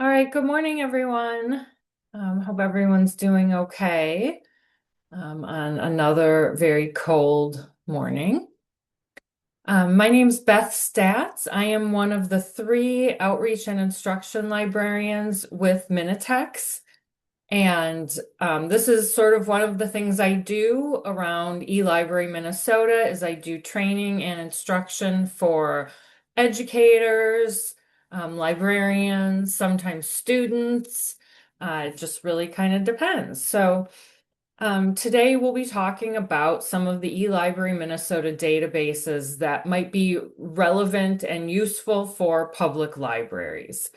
All right, good morning, everyone. Hope everyone's doing okay on another very cold morning. My name's Beth Statz. I am one of the three outreach and instruction librarians with Minitex. And this is sort of one of the things I do around eLibrary Minnesota is I do training and instruction for educators, librarians, sometimes students. It just really kind of depends. So today we'll be talking about some of the eLibrary Minnesota databases that might be relevant and useful for public libraries.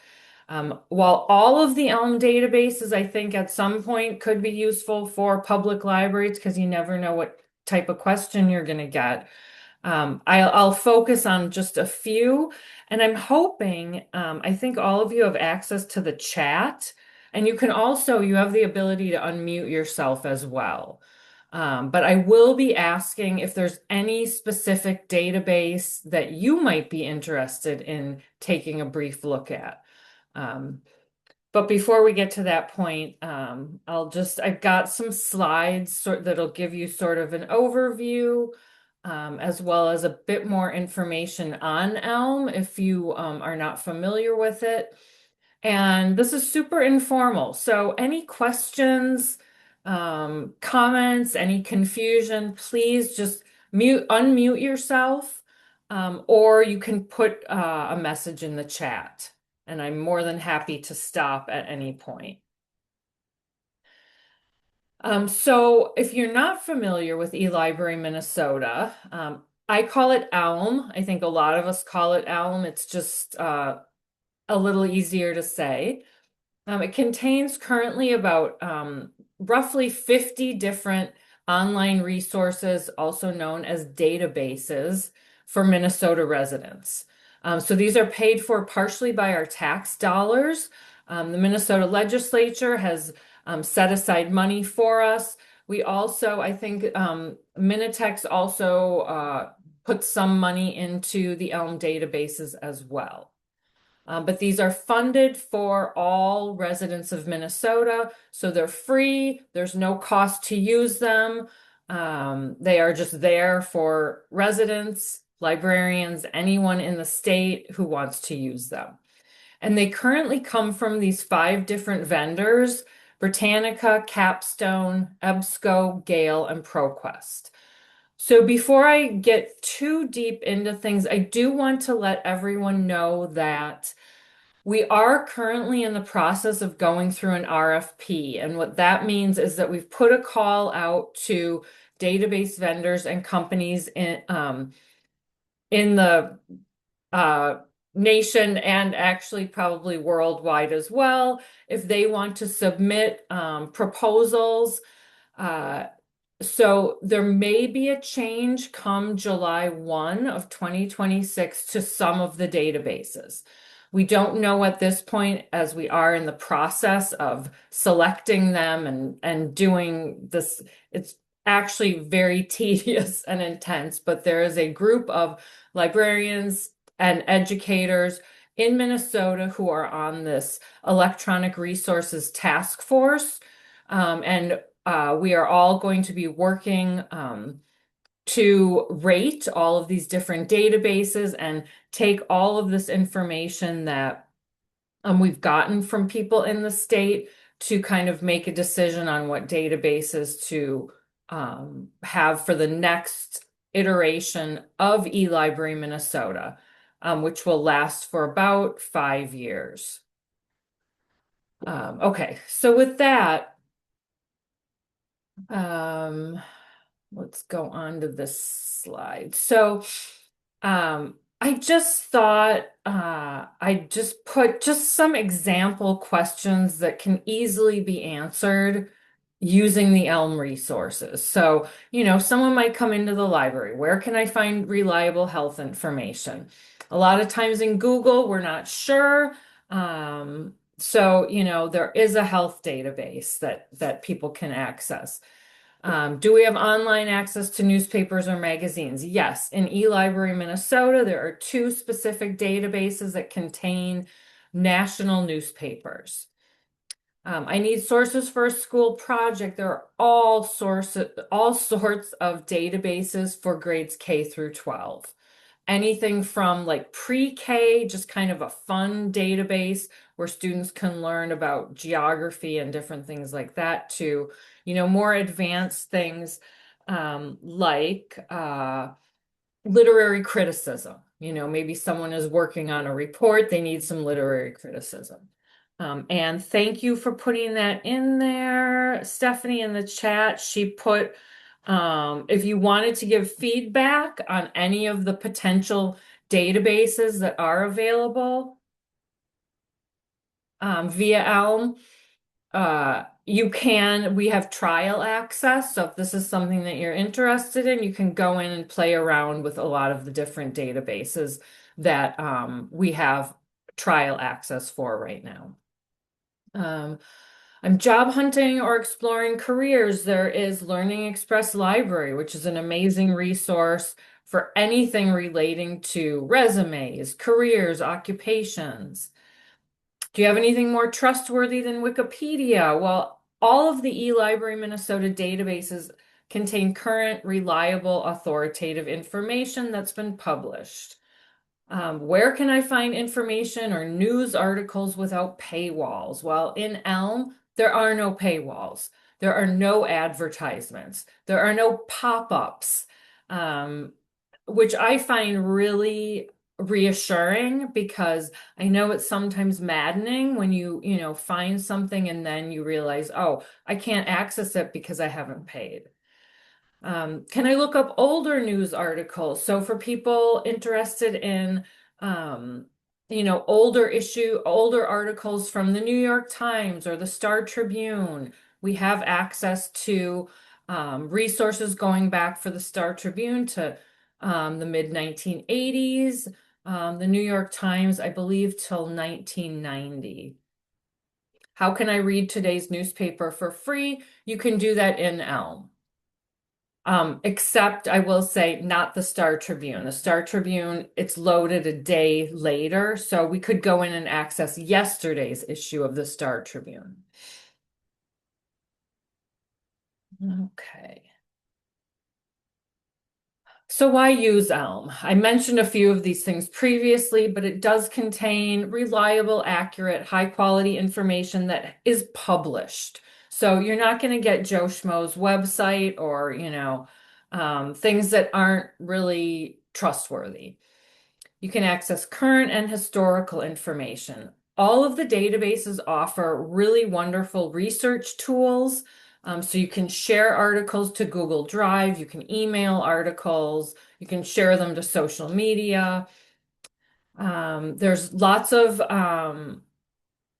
While all of the ELM databases, I think at some point could be useful for public libraries because you never know what type of question you're going to get. I'll focus on just a few, and I'm hoping, I think all of you have access to the chat, and you have the ability to unmute yourself as well. But I will be asking if there's any specific database that you might be interested in taking a brief look at. Um, but before we get to that point, I've got some slides that'll give you sort of an overview, as well as a bit more information on ELM if you are not familiar with it. And this is super informal. So any questions, comments, any confusion, please just unmute yourself, or you can put a message in the chat. And I'm more than happy to stop at any point. So if you're not familiar with eLibrary Minnesota, I call it ELM. I think a lot of us call it ELM. It's just a little easier to say. It contains currently about roughly 50 different online resources, also known as databases for Minnesota residents. So these are paid for partially by our tax dollars. The Minnesota legislature has set aside money for us. We also, I think, Minitex also puts some money into the ELM databases as well. But these are funded for all residents of Minnesota, so they're free. There's no cost to use them. They are just there for residents, librarians, anyone in the state who wants to use them. And they currently come from these 5 different vendors: Britannica, Capstone, EBSCO, Gale, and ProQuest. So before I get too deep into things, I do want to let everyone know that we are currently in the process of going through an RFP. And what that means is that we've put a call out to database vendors and companies in the nation and actually probably worldwide as well, if they want to submit proposals. So there may be a change come July 1 of 2026 to some of the databases. We don't know at this point, as we are in the process of selecting them and doing this. It's actually very tedious and intense, but there is a group of librarians and educators in Minnesota who are on this electronic resources task force. And we are all going to be working to rate all of these different databases and take all of this information that we've gotten from people in the state to kind of make a decision on what databases to have for the next iteration of eLibrary Minnesota, which will last for about 5 years. Okay, so with that, let's go on to this slide. So I just thought I'd just put just some example questions that can easily be answered using the ELM resources. So, someone might come into the library. Where can I find reliable health information? A lot of times in Google, we're not sure. So, there is a health database that people can access. Do we have online access to newspapers or magazines? Yes. In eLibrary Minnesota, there are 2 specific databases that contain national newspapers. I need sources for a school project. There are all sorts of databases for grades K through 12. Anything from like pre-K, just kind of a fun database where students can learn about geography and different things like that, to, more advanced things like literary criticism. Maybe someone is working on a report, they need some literary criticism. And thank you for putting that in there, Stephanie, in the chat. She put, if you wanted to give feedback on any of the potential databases that are available via ELM, we have trial access. So if this is something that you're interested in, you can go in and play around with a lot of the different databases that we have trial access for right now. I'm job hunting or exploring careers. There is Learning Express Library, which is an amazing resource for anything relating to resumes, careers, occupations. Do you have anything more trustworthy than Wikipedia? Well, all of the eLibrary Minnesota databases contain current, reliable, authoritative information that's been published. Where can I find information or news articles without paywalls? Well, in ELM, there are no paywalls. There are no advertisements. There are no pop-ups, which I find really reassuring, because I know it's sometimes maddening when you find something and then you realize, oh, I can't access it because I haven't paid. Can I look up older news articles? So for people interested in, older articles from the New York Times or the Star Tribune, we have access to resources going back for the Star Tribune to the mid 1980s, the New York Times, I believe, till 1990. How can I read today's newspaper for free? You can do that in ELM. Except I will say not the Star Tribune. The Star Tribune, it's loaded a day later, so we could go in and access yesterday's issue of the Star Tribune. Okay. So why use ELM? I mentioned a few of these things previously, but it does contain reliable, accurate, high quality information that is published. So you're not going to get Joe Schmo's website or, things that aren't really trustworthy. You can access current and historical information. All of the databases offer really wonderful research tools. So you can share articles to Google Drive, you can email articles, you can share them to social media. There's lots of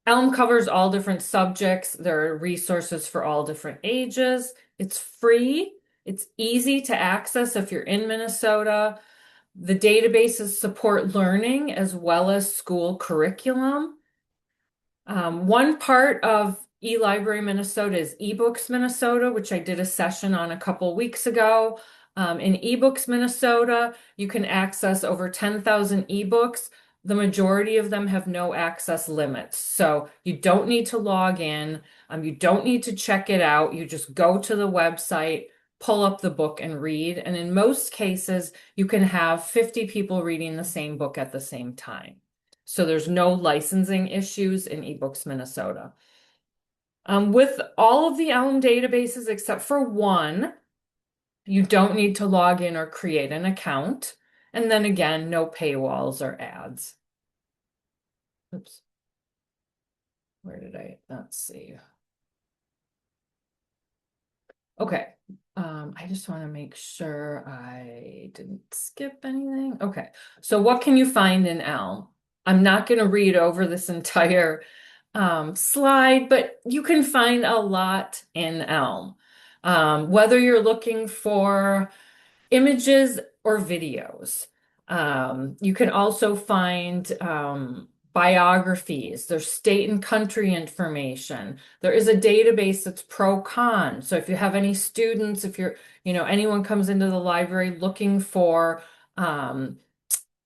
ELM covers all different subjects. There are resources for all different ages. It's free. It's easy to access if you're in Minnesota. The databases support learning as well as school curriculum. One part of eLibrary Minnesota is eBooks Minnesota, which I did a session on a couple weeks ago. In eBooks Minnesota, you can access over 10,000 ebooks. The majority of them have no access limits. So you don't need to log in. You don't need to check it out. You just go to the website, pull up the book and read. And in most cases, you can have 50 people reading the same book at the same time. So there's no licensing issues in eBooks Minnesota. With all of the ELM databases except for one, you don't need to log in or create an account. And then again, no paywalls or ads. Oops. Let's see. Okay. I just want to make sure I didn't skip anything. Okay. So what can you find in ELM? I'm not going to read over this entire slide, but you can find a lot in ELM. Whether you're looking for images or videos. You can also find biographies. There's state and country information. There is a database that's pro-con. So if you have any students, if anyone comes into the library looking for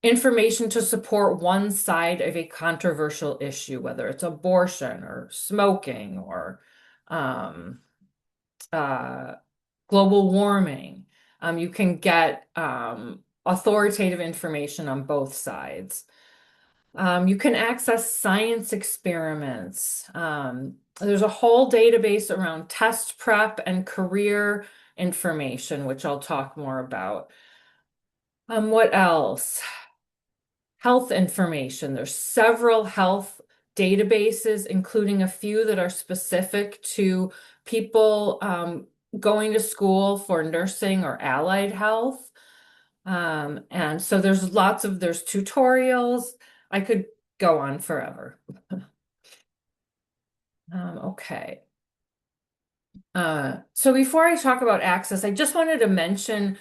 information to support one side of a controversial issue, whether it's abortion or smoking or um, uh, global warming. You can get authoritative information on both sides. You can access science experiments. There's a whole database around test prep and career information, which I'll talk more about. What else? Health information. There's several health databases, including a few that are specific to people going to school for nursing or allied health. And so there's tutorials. I could go on forever. Okay. So before I talk about access, I just wanted to mention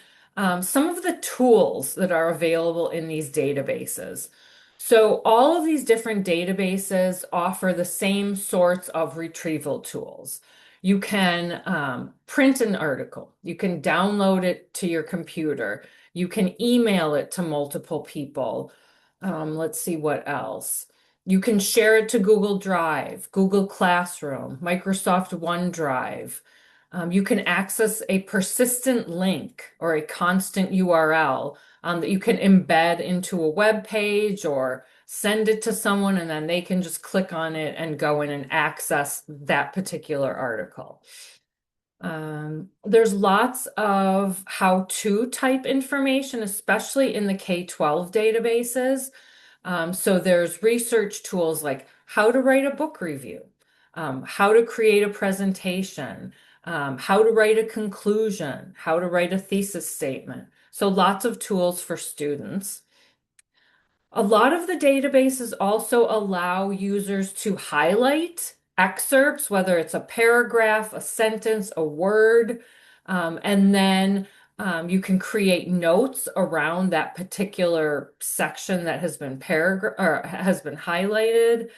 some of the tools that are available in these databases. So all of these different databases offer the same sorts of retrieval tools. You can print an article. You can download it to your computer. You can email it to multiple people. Let's see what else. You can share it to Google Drive, Google Classroom, Microsoft OneDrive. You can access a persistent link or a constant URL that you can embed into a web page or send it to someone, and then they can just click on it and go in and access that particular article. There's lots of how-to type information, especially in the K-12 databases. So there's research tools like how to write a book review, how to create a presentation, how to write a conclusion, how to write a thesis statement. So lots of tools for students. A lot of the databases also allow users to highlight excerpts, whether it's a paragraph, a sentence, a word, and then you can create notes around that particular section that has been paragraph or has been highlighted.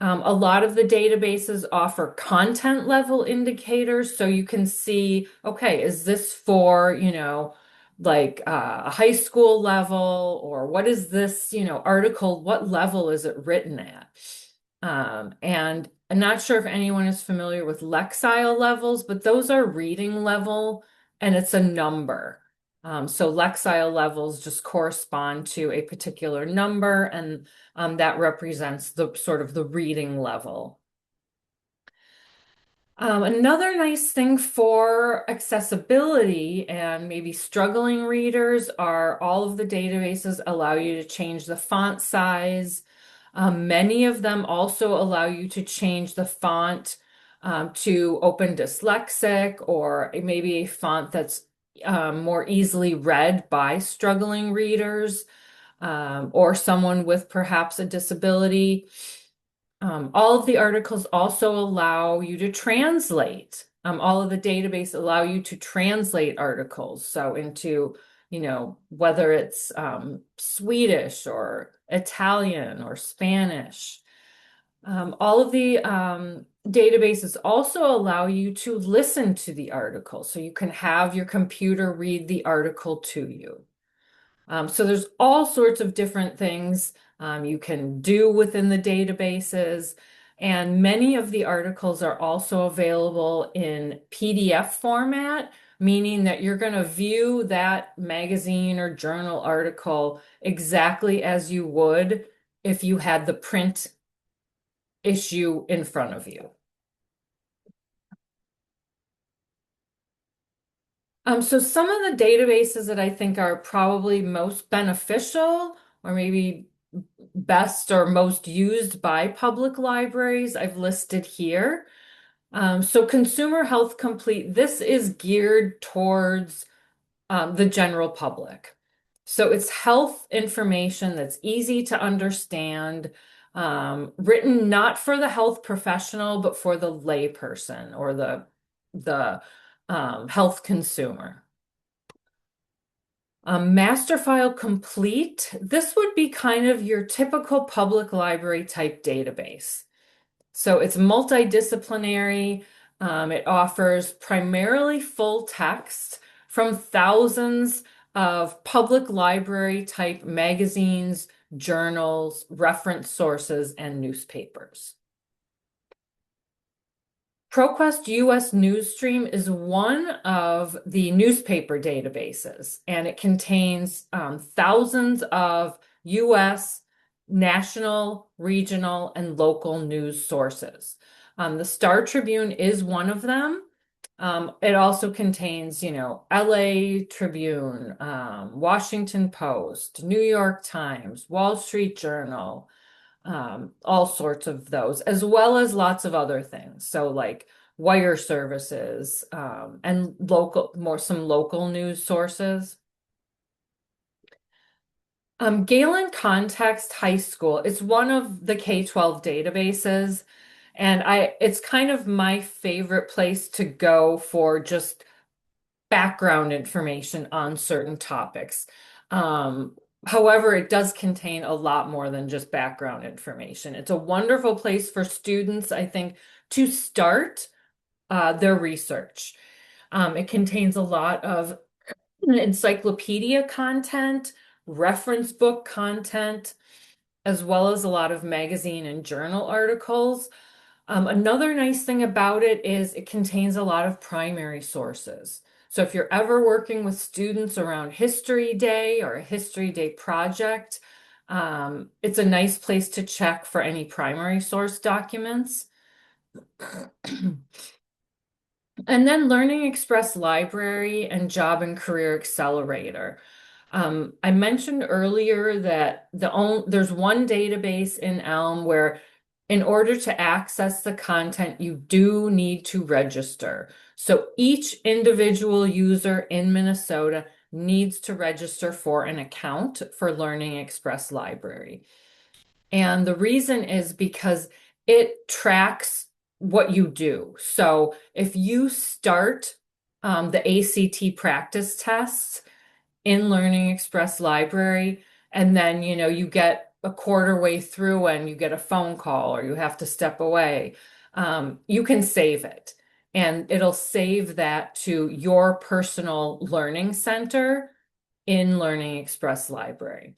A lot of the databases offer content level indicators, so you can see, okay, is this for, like a high school level, or what is this, article, what level is it written at? And I'm not sure if anyone is familiar with Lexile levels, but those are reading level and it's a number. So Lexile levels just correspond to a particular number, and that represents the sort of the reading level. Another nice thing for accessibility and maybe struggling readers are all of the databases allow you to change the font size. Many of them also allow you to change the font to Open Dyslexic, or maybe a font that's more easily read by struggling readers or someone with perhaps a disability. All of the articles also allow you to translate. All of the database allow you to translate articles. So into, whether it's Swedish or Italian or Spanish. All of the databases also allow you to listen to the article. So you can have your computer read the article to you. So there's all sorts of different things you can do within the databases. And many of the articles are also available in PDF format, meaning that you're going to view that magazine or journal article exactly as you would if you had the print issue in front of you. So some of the databases that I think are probably most beneficial, or maybe best or most used by public libraries, I've listed here. So Consumer Health Complete, this is geared towards the general public. So it's health information that's easy to understand, written not for the health professional, but for the layperson or the health consumer. Master File Complete, this would be kind of your typical public library type database. So it's multidisciplinary. It offers primarily full text from thousands of public library type magazines, journals, reference sources, and newspapers. ProQuest US Newsstream is one of the newspaper databases, and it contains thousands of US national, regional, and local news sources. The Star Tribune is one of them. It also contains, LA Tribune, Washington Post, New York Times, Wall Street Journal, all sorts of those, as well as lots of other things. So like wire services, and some local news sources. Galen Context High School, it's one of the K-12 databases, and it's kind of my favorite place to go for just background information on certain topics. Um, However, it does contain a lot more than just background information. It's a wonderful place for students, I think, to start their research. It contains a lot of encyclopedia content, reference book content, as well as a lot of magazine and journal articles. Another nice thing about it is it contains a lot of primary sources. So if you're ever working with students around History Day or a History Day project, it's a nice place to check for any primary source documents. And then Learning Express Library and Job and Career Accelerator. I mentioned earlier that there's one database in ELM where in order to access the content, you do need to register. So each individual user in Minnesota needs to register for an account for Learning Express Library. And the reason is because it tracks what you do. So if you start the ACT practice tests in Learning Express Library, and then you get a quarter way through and you get a phone call or you have to step away, you can save it. And it'll save that to your personal learning center in Learning Express Library.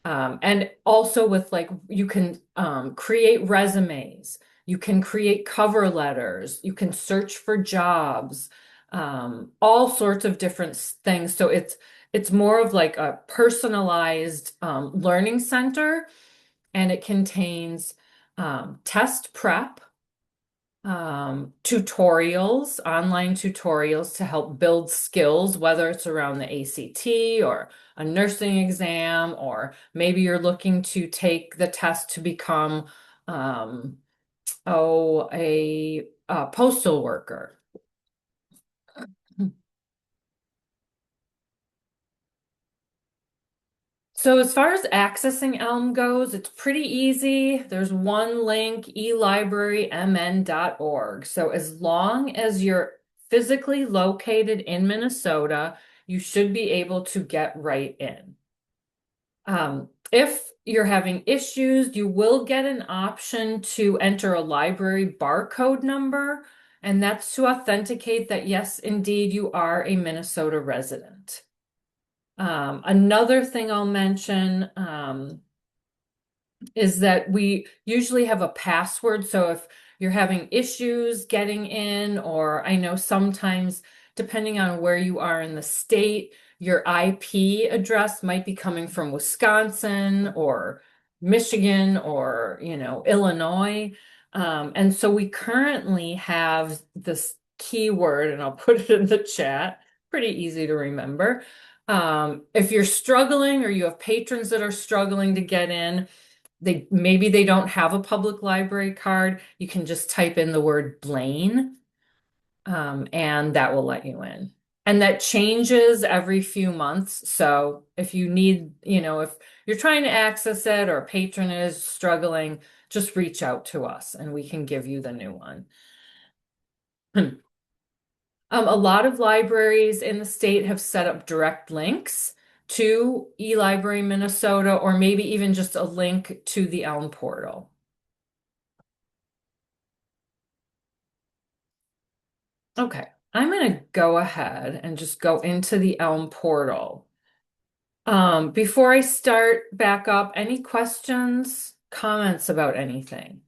And also with like, you can create resumes, you can create cover letters, you can search for jobs, all sorts of different things. So it's more of like a personalized learning center, and it contains test prep, tutorials, online tutorials to help build skills, whether it's around the ACT or a nursing exam, or maybe you're looking to take the test to become, a postal worker. So as far as accessing ELM goes, it's pretty easy. There's one link, elibrarymn.org. So as long as you're physically located in Minnesota, you should be able to get right in. If you're having issues, you will get an option to enter a library barcode number, and that's to authenticate that, yes, indeed, you are a Minnesota resident. Another thing I'll mention is that we usually have a password. So if you're having issues getting in, or I know sometimes, depending on where you are in the state, your IP address might be coming from Wisconsin or Michigan or, Illinois. And so we currently have this keyword, and I'll put it in the chat, pretty easy to remember. If you're struggling or you have patrons that are struggling to get in, maybe they don't have a public library card, you can just type in the word Blaine, and that will let you in. And that changes every few months. So if you need, if you're trying to access it or a patron is struggling, just reach out to us and we can give you the new one. A lot of libraries in the state have set up direct links to eLibrary Minnesota, or maybe even just a link to the ELM portal. Okay, I'm going to go ahead and just go into the ELM portal. Before I start back up, any questions, comments about anything?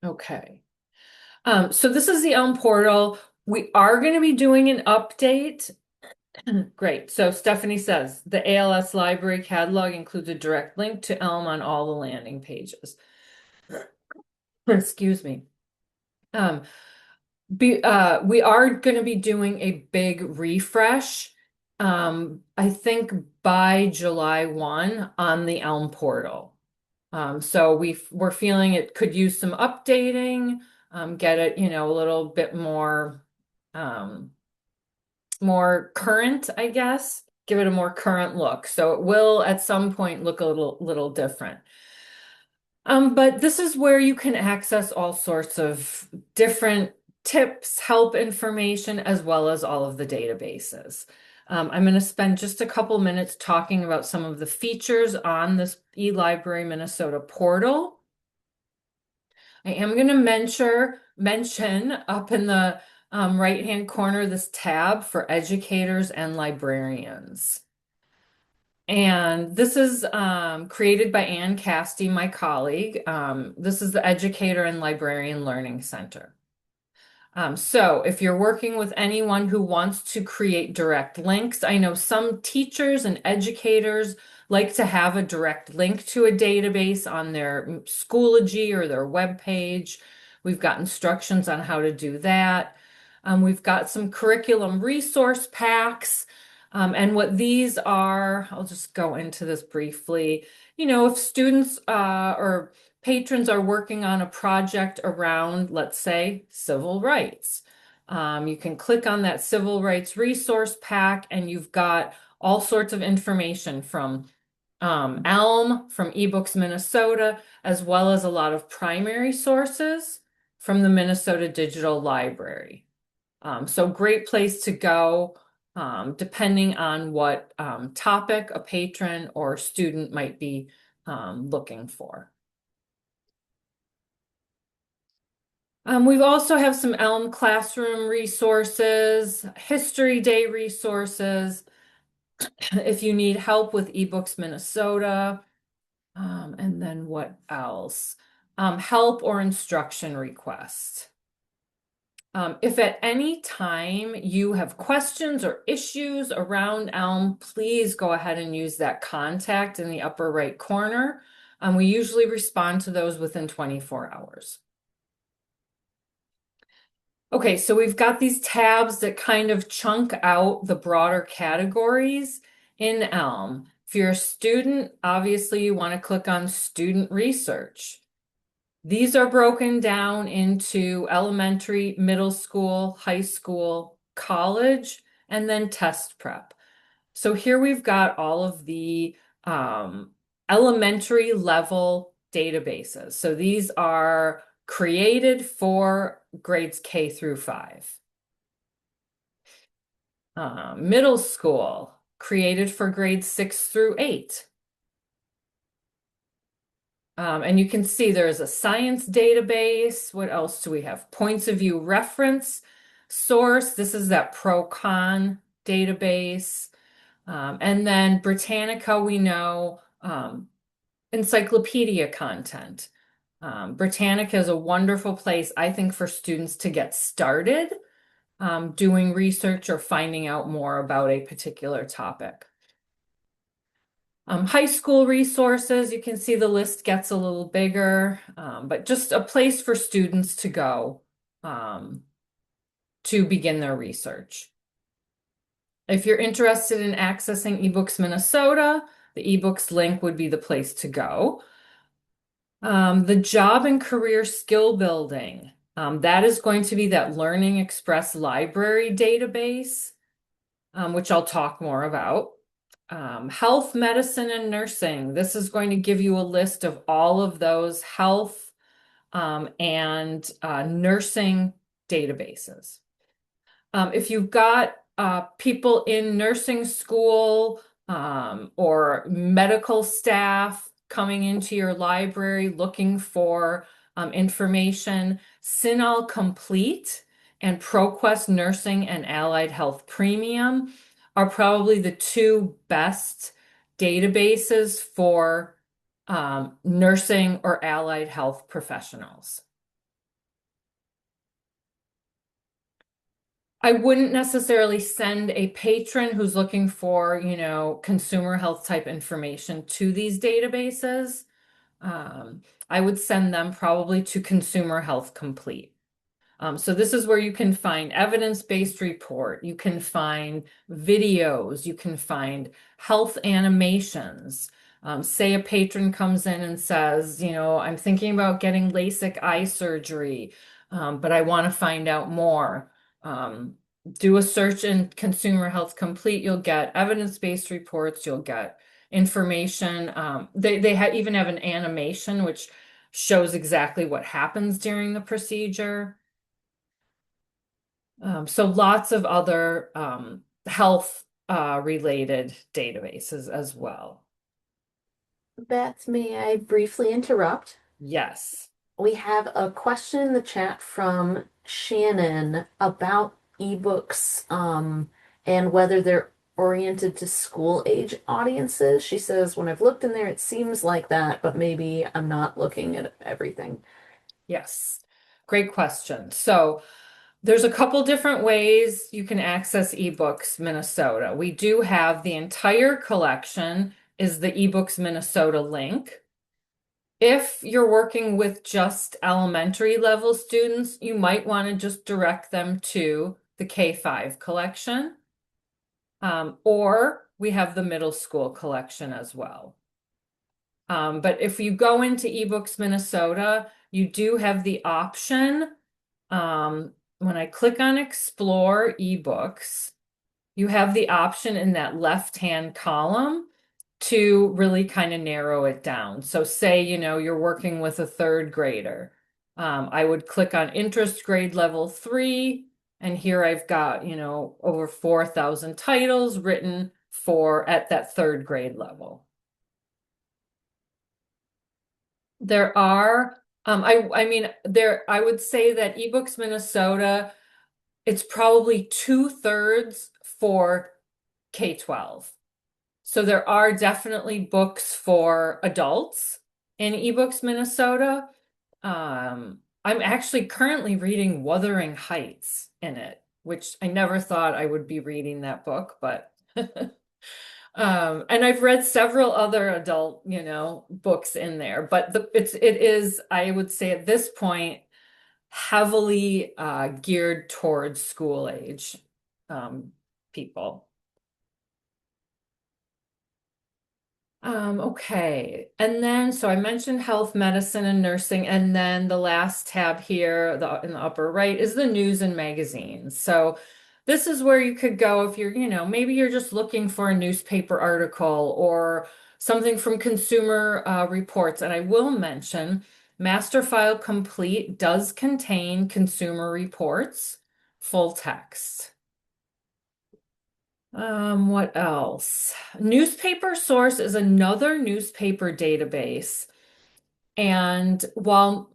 Okay. So this is the ELM portal. We are going to be doing an update. Great. So Stephanie says the ALS library catalog includes a direct link to ELM on all the landing pages. Excuse me. Um, we are going to be doing a big refresh, I think by July 1 on the Elm portal. So we're feeling it could use some updating, get it, a little bit um, more current, I guess, give it a more current look. So it will at some point look a little different. But this is where you can access all sorts of different tips, help information, as well as all of the databases. I'm going to spend just a couple minutes talking about some of the features on this eLibrary Minnesota portal. I am going to mention up in the right-hand corner this tab for educators and librarians. And this is created by Ann Castee, my colleague. This is the Educator and Librarian Learning Center. So if you're working with anyone who wants to create direct links, I know some teachers and educators like to have a direct link to a database on their Schoology or their web page. We've got instructions on how to do that. We've got some curriculum resource packs. And what these are, I'll just go into this briefly. If students or patrons are working on a project around, let's say, civil rights. You can click on that civil rights resource pack and you've got all sorts of information from ELM, from eBooks Minnesota, as well as a lot of primary sources from the Minnesota Digital Library. So great place to go, depending on what topic a patron or student might be looking for. We've also have some ELM classroom resources, History Day resources, if you need help with eBooks Minnesota. And then what else? Help or instruction requests. If at any time you have questions or issues around ELM, please go ahead and use that contact in the upper right corner. We usually respond to those within 24 hours. Okay, so we've got these tabs that kind of chunk out the broader categories in ELM. If you're a student, obviously you want to click on student research. These are broken down into elementary, middle school, high school, college, and then test prep. So here we've got all of the elementary level databases. So these are created for grades K through 5. Middle school, created for grades 6 through 8. And you can see there's a science database. What else do we have? Points of view reference source. This is that pro-con database. And then Britannica, we know, encyclopedia content. Britannica is a wonderful place, I think, for students to get started doing research or finding out more about a particular topic. High school resources, you can see the list gets a little bigger, but just a place for students to go to begin their research. If you're interested in accessing eBooks Minnesota, the eBooks link would be the place to go. The job and career skill building, that is going to be that Learning Express library database, which I'll talk more about. Health, medicine, and nursing. This is going to give you a list of all of those health and nursing databases. If you've got people in nursing school or medical staff coming into your library looking for information, Cinol Complete and ProQuest Nursing and Allied Health Premium are probably the two best databases for nursing or allied health professionals. I wouldn't necessarily send a patron who's looking for, consumer health type information to these databases. I would send them probably to Consumer Health Complete. So this is where you can find evidence-based report, you can find videos, you can find health animations. Say a patron comes in and says, I'm thinking about getting LASIK eye surgery, but I want to find out more. Um, do a search in Consumer Health Complete, you'll get evidence-based reports, you'll get information. They even have an animation which shows exactly what happens during the procedure. So lots of other health related databases as well. Beth, may I briefly interrupt? Yes. We have a question in the chat from Shannon about ebooks, and whether they're oriented to school age audiences. She says, when I've looked in there, it seems like that, but maybe I'm not looking at everything. Yes. Great question. So there's a couple different ways you can access eBooks Minnesota. We do have the entire collection is the eBooks Minnesota link. If you're working with just elementary level students, you might want to just direct them to the K-5 collection. Or we have the middle school collection as well. But if you go into eBooks Minnesota, you do have the option. When I click on Explore eBooks, you have the option in that left-hand column to really kind of narrow it down. So say, you're working with a third grader. I would click on interest grade level 3, and here I've got, over 4,000 titles written for at that third grade level. There are, I mean, I would say that eBooks Minnesota, it's probably 2/3 for K-12. So there are definitely books for adults in eBooks Minnesota. I'm actually currently reading Wuthering Heights in it, which I never thought I would be reading that book, but and I've read several other adult, books in there, but it is, I would say at this point, heavily geared towards school age people. Okay. And then, so I mentioned health, medicine, and nursing. And then the last tab here, in the upper right, is the news and magazines. So this is where you could go if you're, maybe you're just looking for a newspaper article or something from Consumer Reports. And I will mention Master File Complete does contain Consumer Reports, full text. What else? Newspaper Source is another newspaper database. And while,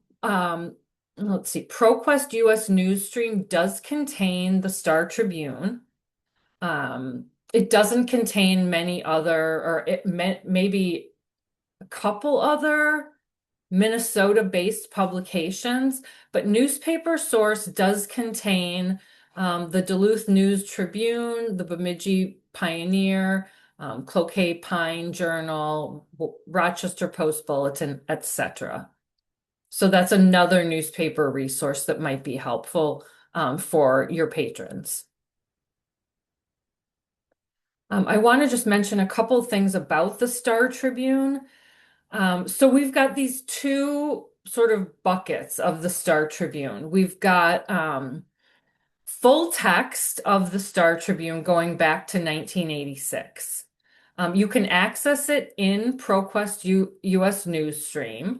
let's see, ProQuest US Newsstream does contain the Star Tribune, it doesn't contain many other, or maybe a couple other Minnesota-based publications, but Newspaper Source does contain the Duluth News Tribune, the Bemidji Pioneer, Cloquet Pine Journal, Rochester Post Bulletin, etc. So that's another newspaper resource that might be helpful for your patrons. I want to just mention a couple things about the Star Tribune. So we've got these two sort of buckets of the Star Tribune. We've got full text of the Star Tribune going back to 1986. You can access it in ProQuest US Newsstream.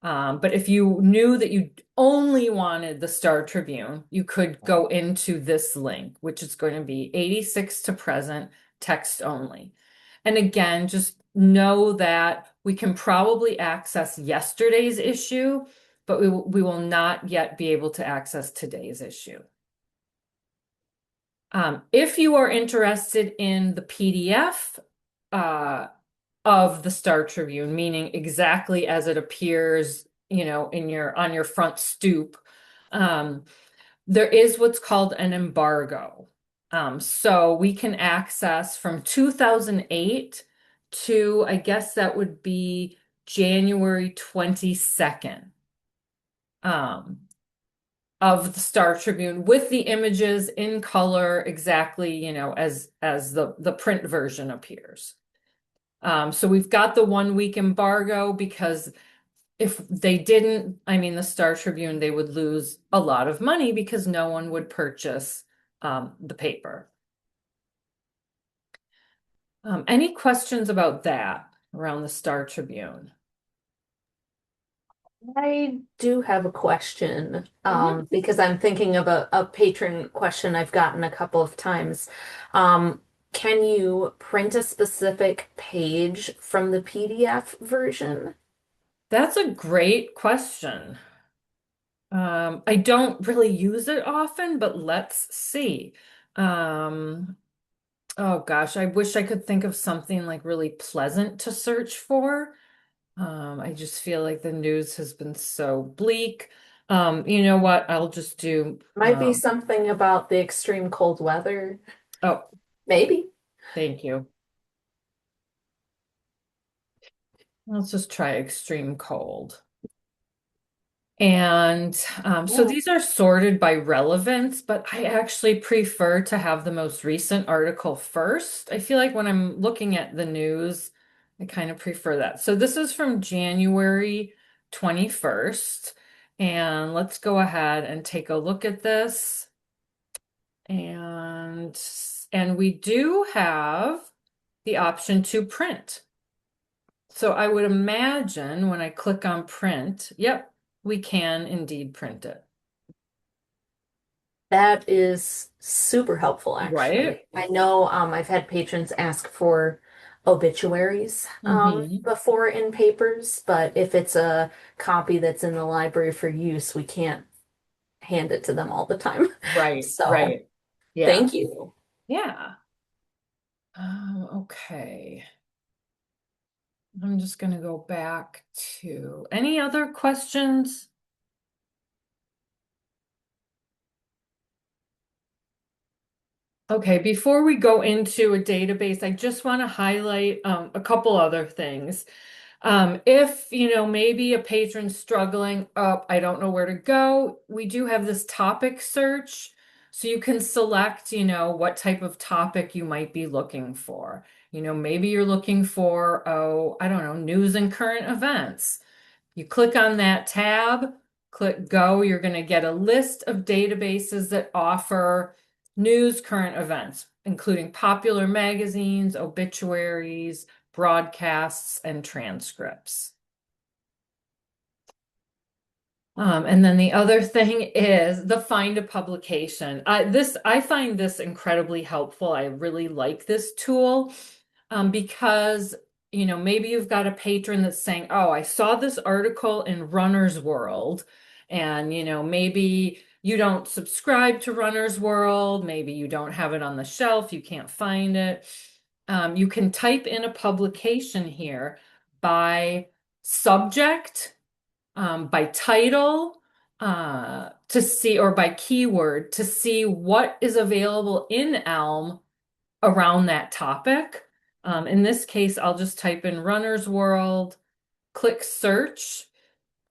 But if you knew that you only wanted the Star Tribune, you could go into this link, which is going to be 86 to present, text only. And again, just know that we can probably access yesterday's issue but we will not yet be able to access today's issue. If you are interested in the PDF uh, of the Star Tribune, meaning exactly as it appears, in your on your front stoop, um, there is what's called an embargo. So we can access from 2008 to, I guess that would be January 22nd. Um, of the Star Tribune with the images in color exactly, as the print version appears. So we've got the 1 week embargo because if they didn't, I mean, the Star Tribune, they would lose a lot of money because no one would purchase the paper. Any questions about that around the Star Tribune? I do have a question, Mhm. because I'm thinking of a patron question I've gotten a couple of times. Um, can you print a specific page from the PDF version? That's a great question. I don't really use it often, but let's see. Um, oh gosh, I wish I could think of something like really pleasant to search for. I just feel like the news has been so bleak. You know what? I'll just do, Might be something about the extreme cold weather. oh, Maybe. thank you. Let's just try extreme cold. And so Yeah. these are sorted by relevance, but I actually prefer to have the most recent article first. I feel like when I'm looking at the news, I kind of prefer that. So this is from January 21st. And let's go ahead and take a look at this. And we do have the option to print. So I would imagine when I click on print, yep, we can indeed print it. That is super helpful, Right? actually. I know I've had patrons ask for obituaries Hmm. before in papers, but if it's a copy that's in the library for use, we can't hand it to them all the time. Right, So right. Yeah. thank you. Yeah. Okay. I'm just going to go back to any other questions? Okay, before we go into a database, I just want to highlight a couple other things. If, maybe a patron's struggling, oh, I don't know where to go, we do have this topic search. So you can select, what type of topic you might be looking for. Maybe you're looking for, oh, I don't know, news and current events. You click on that tab, click go, you're going to get a list of databases that offer news, current events, including popular magazines, obituaries, broadcasts, and transcripts. And then the other thing is the find a publication. I find this incredibly helpful. I really like this tool because maybe you've got a patron that's saying, "Oh, I saw this article in Runner's World," and maybe you don't subscribe to Runner's World, maybe you don't have it on the shelf, you can't find it. You can type in a publication here by subject, by title, to see, or by keyword to see what is available in ELM around that topic. In this case, I'll just type in Runner's World, click search,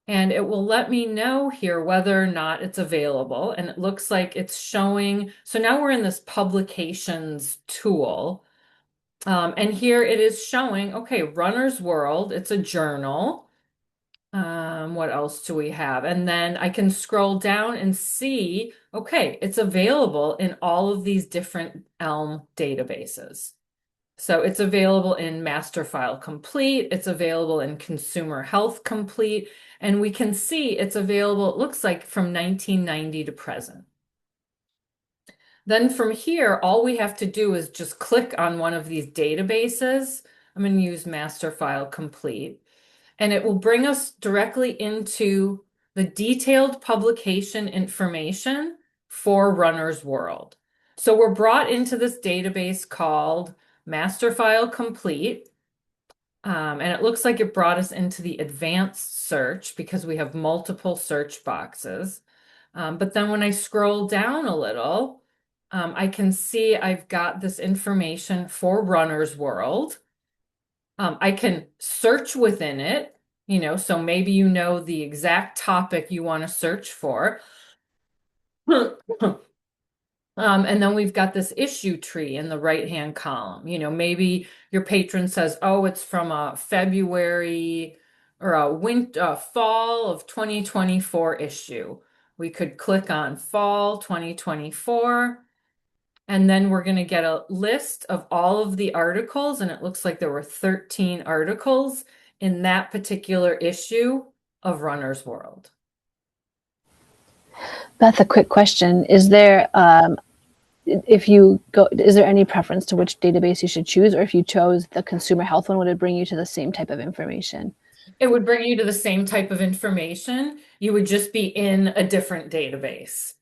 and it will let me know here whether or not it's available. And it looks like it's showing. So now we're in this publications tool. And here it is showing, okay, Runner's World, it's a journal. What else do we have? And then I can scroll down and see, okay, it's available in all of these different ELM databases. So it's available in Master File Complete, it's available in Consumer Health Complete, and we can see it's available, it looks like from 1990 to present. Then from here, all we have to do is just click on one of these databases. I'm going to use Master File Complete, and it will bring us directly into the detailed publication information for Runner's World. So we're brought into this database called Master File Complete. And it looks like it brought us into the advanced search because we have multiple search boxes. But then when I scroll down a little, I can see I've got this information for Runner's World. I can search within it, so maybe you know the exact topic you want to search for. And then we've got this issue tree in the right-hand column. Maybe your patron says, oh, it's from a February or a fall of 2024 issue. We could click on fall 2024, and then we're going to get a list of all of the articles, and it looks like there were 13 articles in that particular issue of Runner's World. Beth, a quick question. Is there, if you go, is there any preference to which database you should choose? Or if you chose the consumer health one, would it bring you to the same type of information? It would bring you to the same type of information. You would just be in a different database.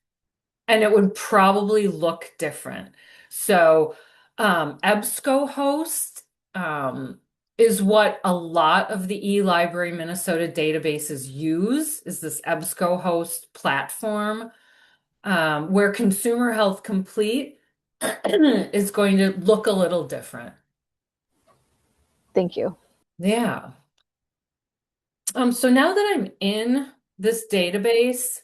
And it would probably look different. So EBSCOhost is what a lot of the eLibrary Minnesota databases use, is this EBSCOhost platform, where Consumer Health Complete is going to look a little different. Thank you. Yeah. So now that I'm in this database,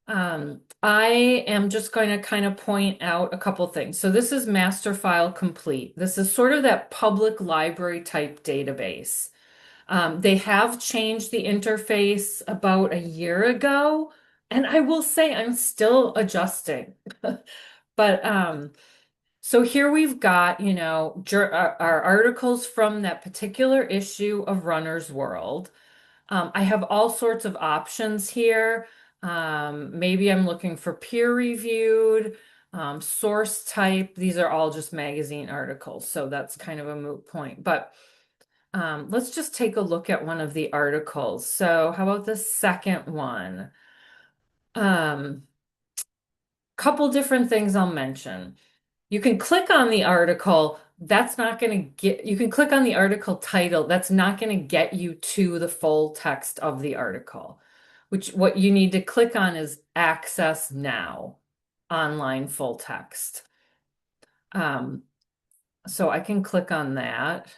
I am just going to kind of point out a couple things. So this is Master File Complete. This is sort of that public library type database. They have changed the interface about a year ago, and I will say I'm still adjusting. But so here we've got, our articles from that particular issue of Runner's World. I have all sorts of options here. Maybe I'm looking for peer reviewed, source type. These are all just magazine articles, so that's kind of a moot point. But let's just take a look at one of the articles. So how about the second one? Couple different things I'll mention. You can click on the article. That's not going to get, you can click on the article title. That's not going to get you to the full text of the article, which what you need to click on is Access Now, online full text. So I can click on that.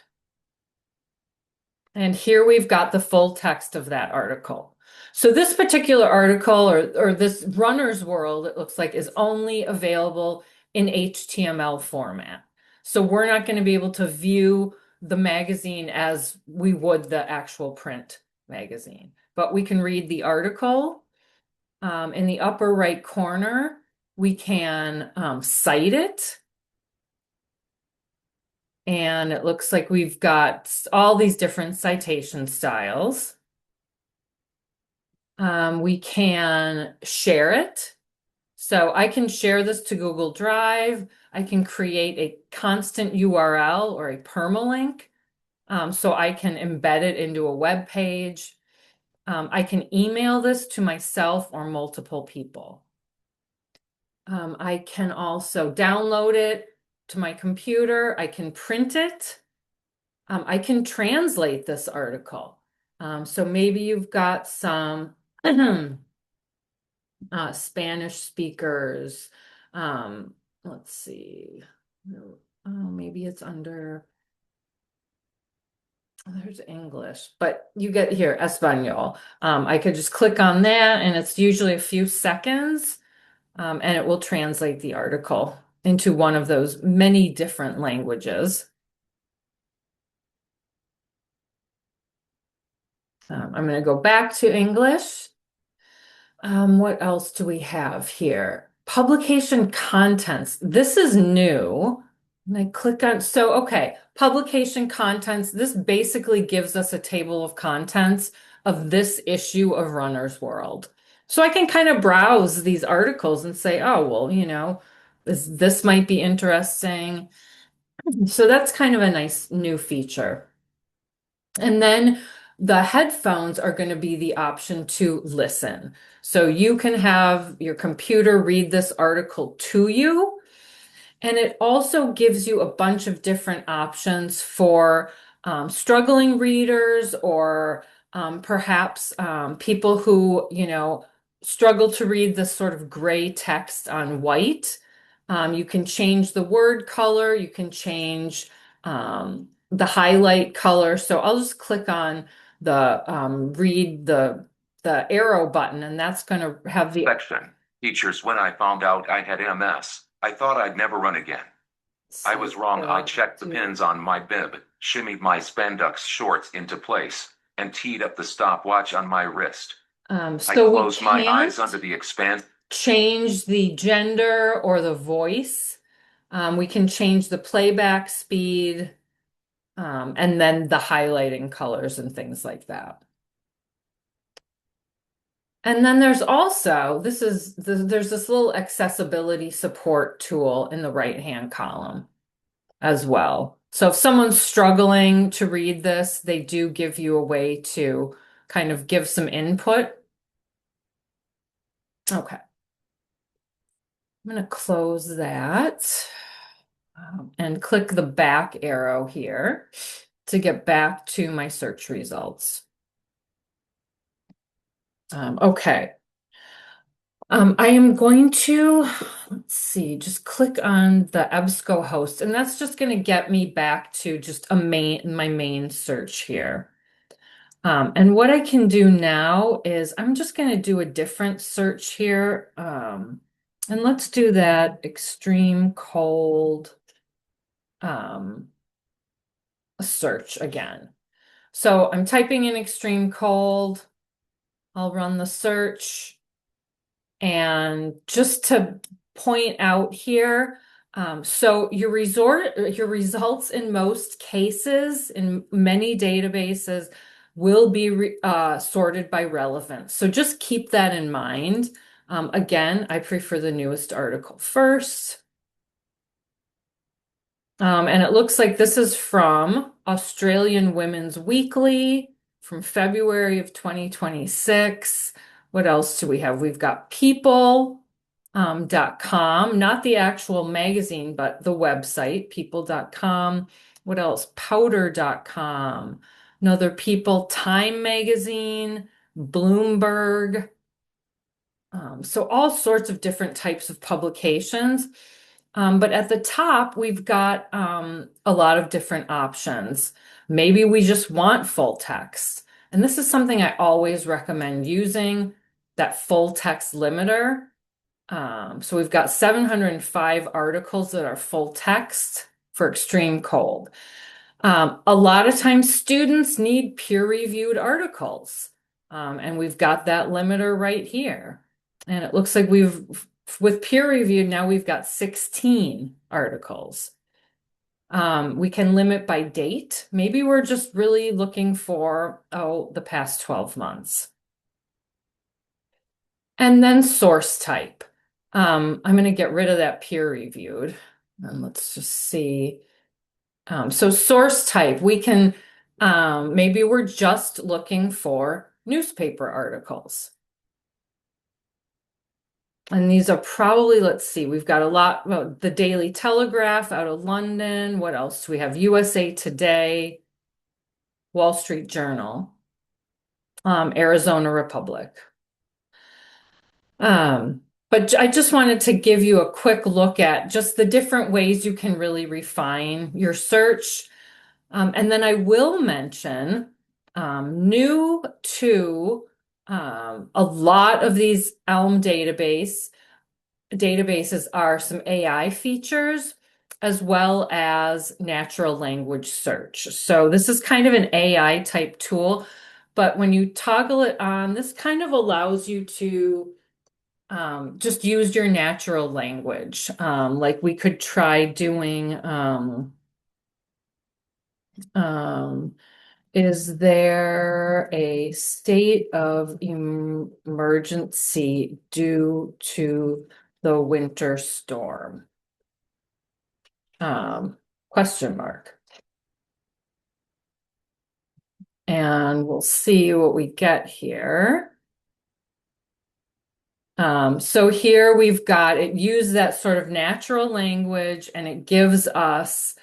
And here we've got the full text of that article. So this particular article or this Runner's World, it looks like, is only available in HTML format. So we're not going to be able to view the magazine as we would the actual print magazine, but we can read the article. In the upper right corner, we can cite it. And it looks like we've got all these different citation styles. We can share it. So I can share this to Google Drive. I can create a constant URL or a permalink. So I can embed it into a web page. I can email this to myself or multiple people. I can also download it to my computer. I can print it. I can translate this article. So maybe you've got some Spanish speakers. Let's see. Oh, maybe it's under, there's English, but you get here, Espanol. I could just click on that, and it's usually a few seconds, and it will translate the article into one of those many different languages. I'm going to go back to English. What else do we have here? Publication contents. This is new. And I click on, so okay, publication contents. This basically gives us a table of contents of this issue of Runner's World. So I can kind of browse these articles and say, oh, well, this might be interesting. So that's kind of a nice new feature. And then The headphones are going to be the option to listen. So you can have your computer read this article to you. And it also gives you a bunch of different options for struggling readers or perhaps people who, struggle to read this sort of gray text on white. You can change the word color, you can change the highlight color. So I'll just click on the read the arrow button, and that's going to have the section. Teachers, when I found out I had MS, I thought I'd never run again. I was wrong. I checked the pins on my bib, shimmied my spandex shorts into place, and teed up the stopwatch on my wrist. I closed my eyes under the expanse. Change the gender or the voice. We can change the playback speed, and then the highlighting colors and things like that. And then there's also, there's this little accessibility support tool in the right-hand column as well. So if someone's struggling to read this, they do give you a way to kind of give some input. Okay. I'm going to close that and click the back arrow here to get back to my search results. Okay. I am going to, let's see, just click on the EBSCO host, and that's just going to get me back to just my main search here. And what I can do now is I'm just going to do a different search here. And let's do that extreme cold search again. So I'm typing in extreme cold. I'll run the search. And just to point out here, so your results in most cases, in many databases, will be sorted by relevance. So just keep that in mind. Again, I prefer the newest article first. And it looks like this is from Australian Women's Weekly from February of 2026. What else do we have? We've got people.com, not the actual magazine, but the website, people.com. What else? Powder.com. Another People, Time Magazine, Bloomberg. So all sorts of different types of publications. But at the top, we've got a lot of different options. Maybe we just want full text. And this is something I always recommend using, that full text limiter. So we've got 705 articles that are full text for extreme cold. A lot of times students need peer-reviewed articles. And we've got that limiter right here. And it looks like with peer reviewed, now we've got 16 articles. We can limit by date. Maybe we're just really looking for, the past 12 months. And then source type. I'm going to get rid of that peer reviewed. And let's just see. So source type, we can, maybe we're just looking for newspaper articles. And these are probably, let's see, we've got a lot, well, the Daily Telegraph out of London. What else do we have? USA Today, Wall Street Journal, Arizona Republic. But I just wanted to give you a quick look at just the different ways you can really refine your search. And then I will mention new to a lot of these ELM databases are some AI features as well as natural language search. So this is kind of an AI type tool, but when you toggle it on, this kind of allows you to just use your natural language. Like we could try doing, is there a state of emergency due to the winter storm? Question mark. and we'll see what we get here. So here we've got it used that sort of natural language and it gives us,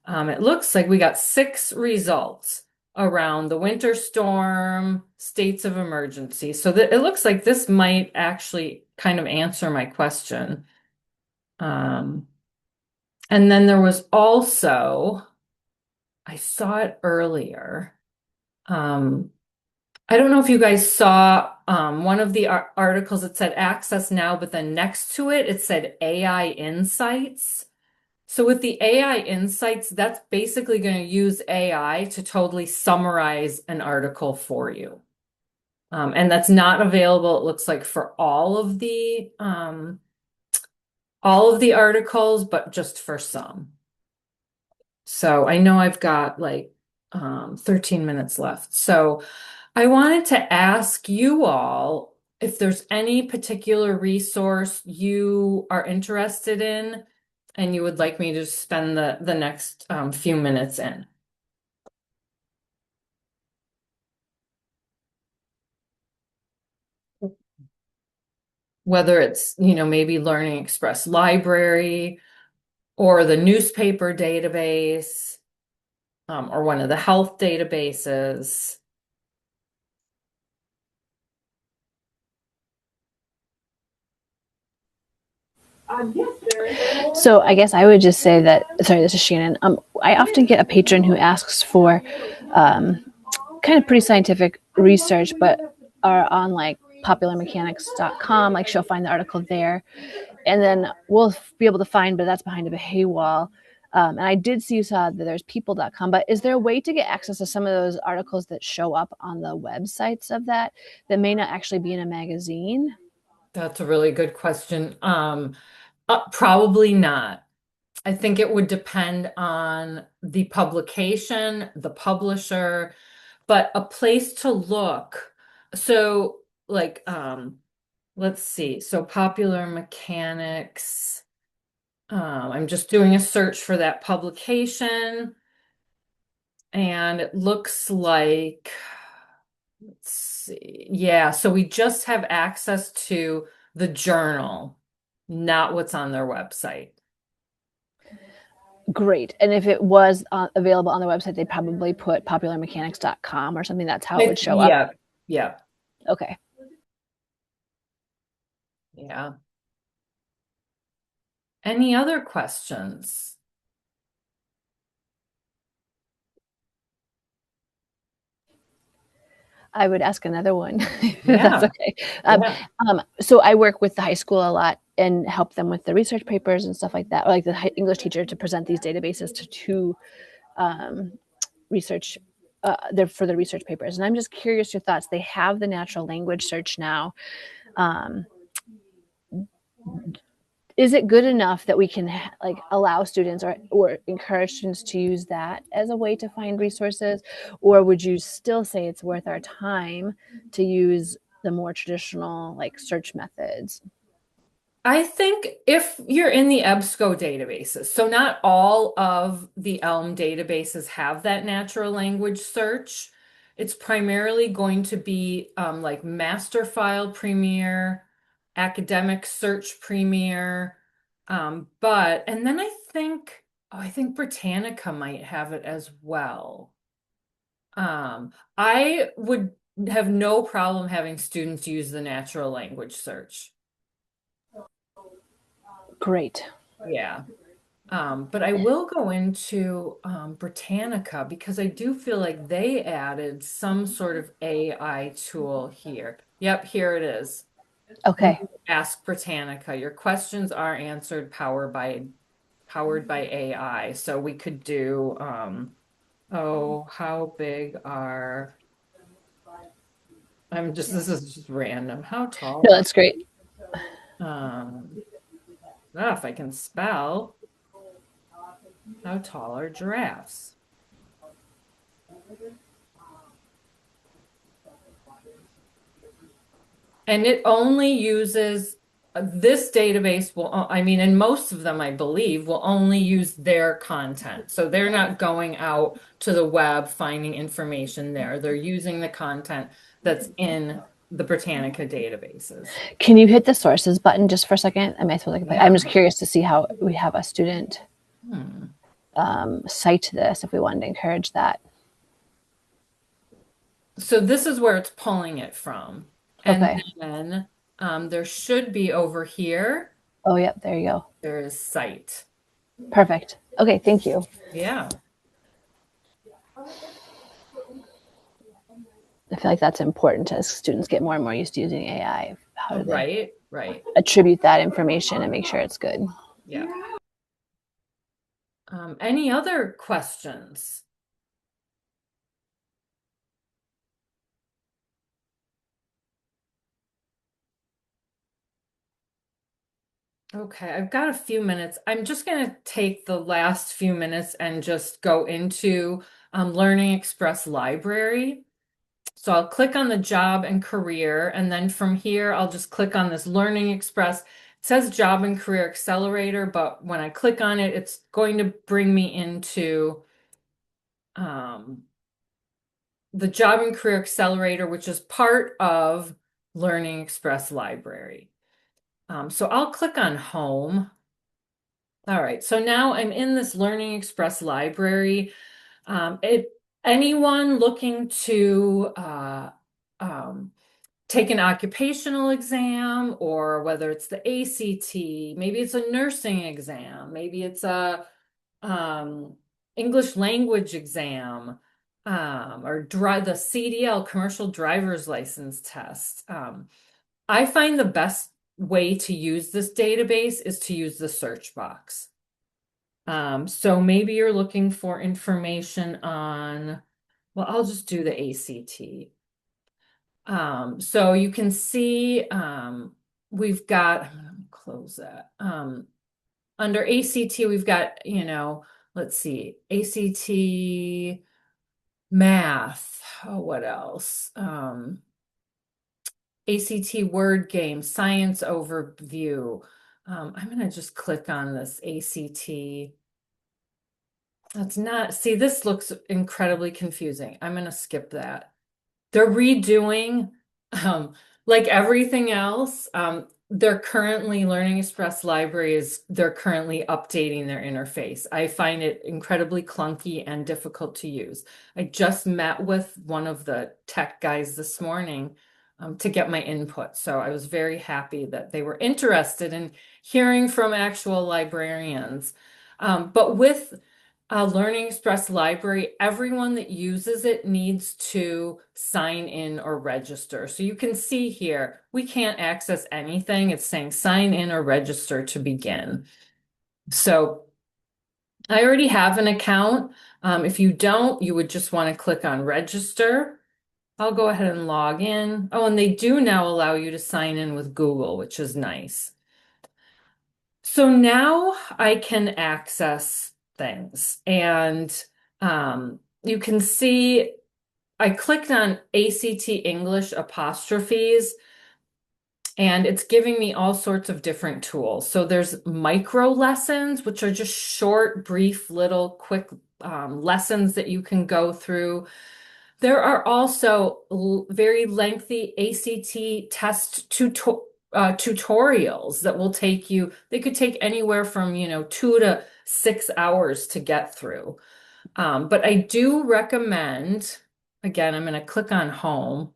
it looks like we got 6 results around the winter storm, states of emergency. So that it looks like this might actually kind of answer my question. Um, and then there was also, I saw it earlier. Um, I don't know if you guys saw one of the articles that said access now, but then next to it, it said AI insights. So with the AI insights, that's basically going to use AI to totally summarize an article for you. And that's not available, it looks like, for all of the articles, but just for some. So I know I've got like 13 minutes left. So I wanted to ask you all if there's any particular resource you are interested in and you would like me to spend the next few minutes in. Whether it's, maybe Learning Express Library or the newspaper database or one of the health databases. So I guess I would just say that, sorry, this is Shannon. I often get a patron who asks for kind of pretty scientific research, but are on like popularmechanics.com. Like she'll find the article there, and then we'll be able to find, but that's behind a paywall. And I did see you saw that there's people.com, but is there a way to get access to some of those articles that show up on the websites of that may not actually be in a magazine? That's a really good question. Probably not. I think it would depend on the publication, the publisher, but a place to look. So, like, let's see. So, Popular Mechanics. I'm just doing a search for that publication, and it looks like, let's see. Yeah, so we just have access to the journal, not what's on their website. Great. And if it was available on the website, they'd probably put popularmechanics.com or something. That's how it would show up. Yeah, yeah, Okay. yeah. Any other questions? I would ask another one, if that's Yeah, okay. yeah. So I work with the high school a lot and help them with the research papers and stuff like that, or like the English teacher to present these databases to research for the research papers. And I'm just curious your thoughts. They have the natural language search now. Um, is it good enough that we can like allow students or encourage students to use that as a way to find resources, or would you still say it's worth our time to use the more traditional like search methods? I think if you're in the EBSCO databases, so not all of the ELM databases have that natural language search. It's primarily going to be like Master File Premier, Academic Search Premier, and then I think Britannica might have it as well. I would have no problem having students use the natural language search. Great. Yeah. But I will go into Britannica because I do feel like they added some sort of AI tool here. Yep, here it is. Okay. Ask Britannica. Your questions are answered powered by AI. So we could do oh, how big are this is just random. How No, tall that's great. um if I can spell, how tall are giraffes? And it only uses this database will, I mean, and most of them, I believe, will only use their content. So they're not going out to the web finding information there. They're using the content that's in the Britannica databases. Can you hit the sources button just for a second? I might like, I'm Yeah. just curious to see how we have a student Hmm. cite this if we wanted to encourage that. So this is where it's pulling it from. And Okay. then there should be over here, Oh, yep. There you go. there is site. Perfect. Okay. Thank you. Yeah. I feel like that's important as students get more and more used to using AI. How do they Right, right. attribute that information and make sure it's good? Yeah. Any other questions? Okay, I've got a few minutes. I'm just going to take the last few minutes and just go into Learning Express Library. So I'll click on the job and career, and then from here, I'll just click on this Learning Express. It says Job and Career Accelerator, but when I click on it, it's going to bring me into um, the Job and Career Accelerator, which is part of Learning Express Library. So I'll click on Home. All right, so now I'm in this Learning Express library. Anyone looking to um, take an occupational exam, or whether it's the ACT, maybe it's a nursing exam, maybe it's a um, English language exam, or the CDL, commercial driver's license test. I find the best way to use this database is to use the search box. So maybe you're looking for information on, well, I'll just do the ACT. So you can see we've got, I'm gonna close that. Under ACT, we've got, let's see, ACT math. Oh, what else? ACT word game, science overview. I'm going to just click on this ACT. That's not, see, this looks incredibly confusing. I'm going to skip that. They're redoing, um, like everything else. They're currently Learning Express Library they're currently updating their interface. I find it incredibly clunky and difficult to use. I just met with one of the tech guys this morning, to get my input. So I was very happy that they were interested in hearing from actual librarians. But with Learning Express Library, everyone that uses it needs to sign in or register. So you can see here, we can't access anything. It's saying sign in or register to begin. So I already have an account. If you don't, you would just want to click on register. I'll go ahead and log in. Oh, and they do now allow you to sign in with Google, which is nice. So now I can access things, and you can see I clicked on ACT English apostrophes, and it's giving me all sorts of different tools. So there's micro lessons, which are just short, brief, little quick lessons that you can go through. There are also very lengthy ACT test tutorials that will take you, they could take anywhere from, 2 to 6 hours to get through. But I do recommend, again, I'm going to click on home,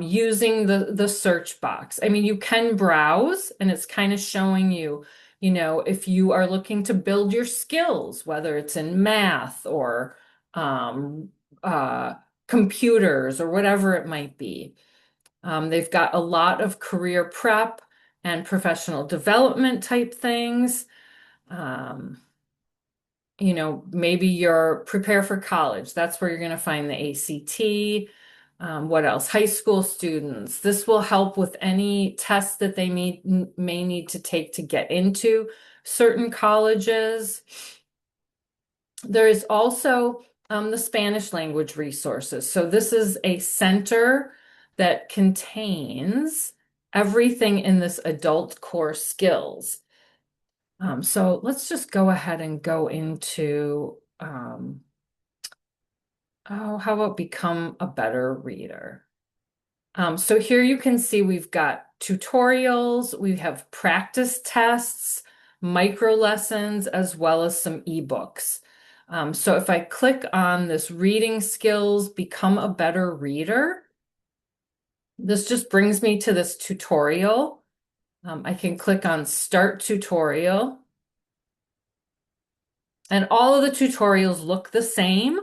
using the search box. I mean, you can browse and it's kind of showing you, if you are looking to build your skills, whether it's in math or um, uh, computers or whatever it might be. They've got a lot of career prep and professional development type things. Um, maybe you're prepare for college. That's where you're going to find the ACT. What else? High school students. This will help with any tests that they may need to take to get into certain colleges. There is also the Spanish language resources. So this is a center that contains everything in this adult core skills. So let's just go ahead and go into, how about become a better reader? So here you can see we've got tutorials, we have practice tests, micro lessons, as well as some ebooks. So if I click on this reading skills, become a better reader, this just brings me to this tutorial. I can click on start tutorial. And all of the tutorials look the same.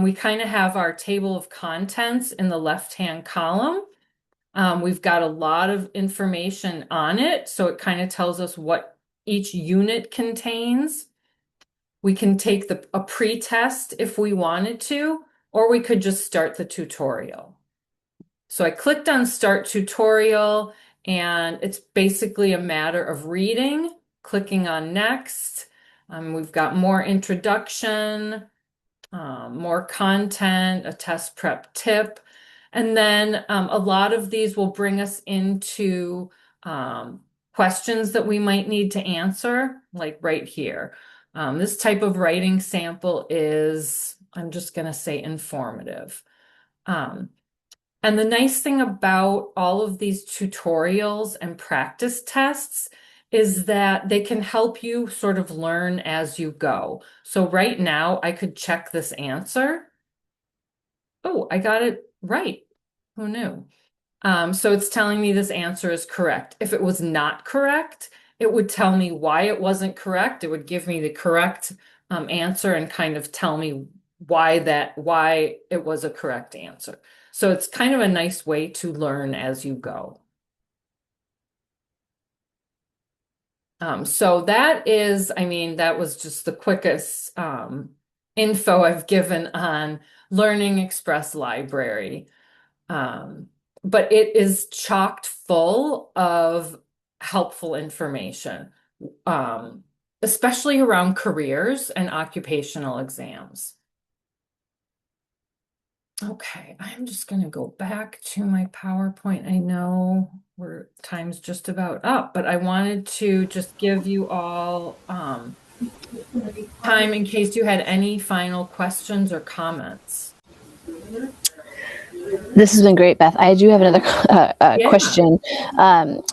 We kind of have our table of contents in the left-hand column. We've got a lot of information on it, so it kind of tells us what each unit contains. We can take a pre-test if we wanted to, or we could just start the tutorial. So I clicked on Start Tutorial, and it's basically a matter of reading, clicking on Next. We've got more introduction, more content, a test prep tip. And then a lot of these will bring us into questions that we might need to answer, like right here. This type of writing sample is, I'm just going to say informative. And the nice thing about all of these tutorials and practice tests is that they can help you sort of learn as you go. So right now I could check this answer. Oh, I got it right. Who knew? So it's telling me this answer is correct. If it was not correct, it would tell me why it wasn't correct. It would give me the correct answer and kind of tell me why it was a correct answer. So it's kind of a nice way to learn as you go. So that is, I mean, that was just the quickest info I've given on Learning Express Library. But it is chocked full of helpful information, especially around careers and occupational exams. Okay, I'm just going to go back to my PowerPoint. I know time's just about up, but I wanted to just give you all time in case you had any final questions or comments. This has been great, Beth. I do have another Yeah. question.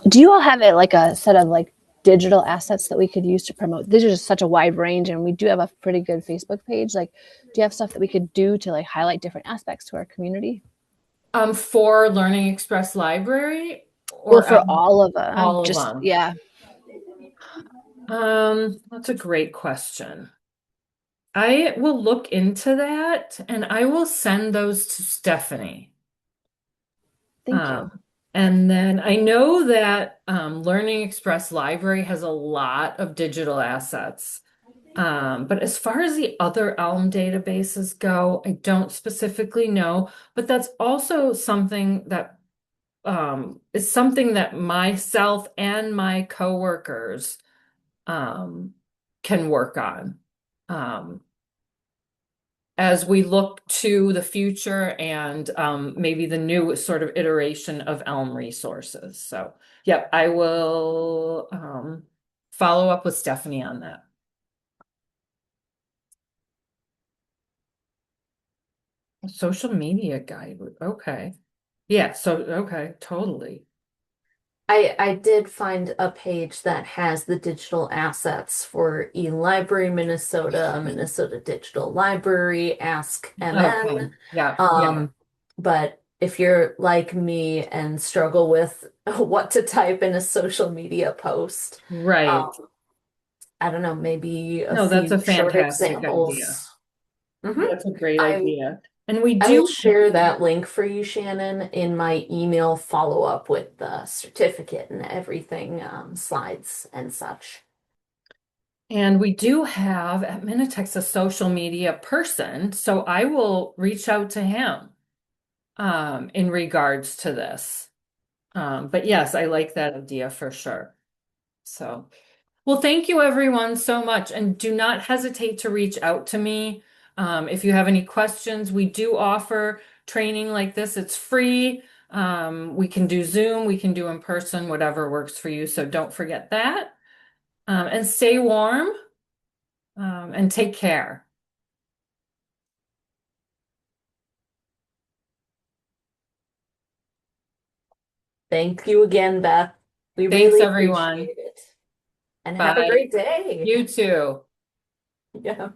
Do you all have like a set of like digital assets that we could use to promote? These are just such a wide range, and we do have a pretty good Facebook page. Like, do you have stuff that we could do to like highlight different aspects to our community? For Learning Express Library Well, or for all of them, all of just them? yeah. That's a great question. I will look into that and I will send those to Stephanie. Thank you. And then I know that Learning Express Library has a lot of digital assets. But as far as the other ELM databases go, I don't specifically know, but that's also something that is something that myself and my coworkers can work on. Um, as we look to the future and maybe the new sort of iteration of ELM resources. So, yep, I will follow up with Stephanie on that. Social media guide. Okay. Yeah, so okay, totally. I did find a page that has the digital assets for eLibrary Minnesota, Minnesota Digital Library, Ask Okay. MN. Yeah, yeah. Um, but if you're like me and struggle with what to type in a social media post, Right. um, I don't know, maybe a No, that's a few short fantastic idea. examples. hmm That's a great I idea. And we I will do share that link for you, Shannon, in my email follow-up with the certificate and everything, slides and such. And we do have at Minitex a social media person, so I will reach out to him in regards to this. But yes, I like that idea for sure. So, well, thank you everyone so much, and do not hesitate to reach out to me if you have any questions. We do offer training like this. It's free. We can do Zoom, we can do in person, whatever works for you. So don't forget that. And stay warm, and take care. Thank you again, Beth. We Thanks, really everyone. appreciate it. And have a Bye. great day. You too. Yeah.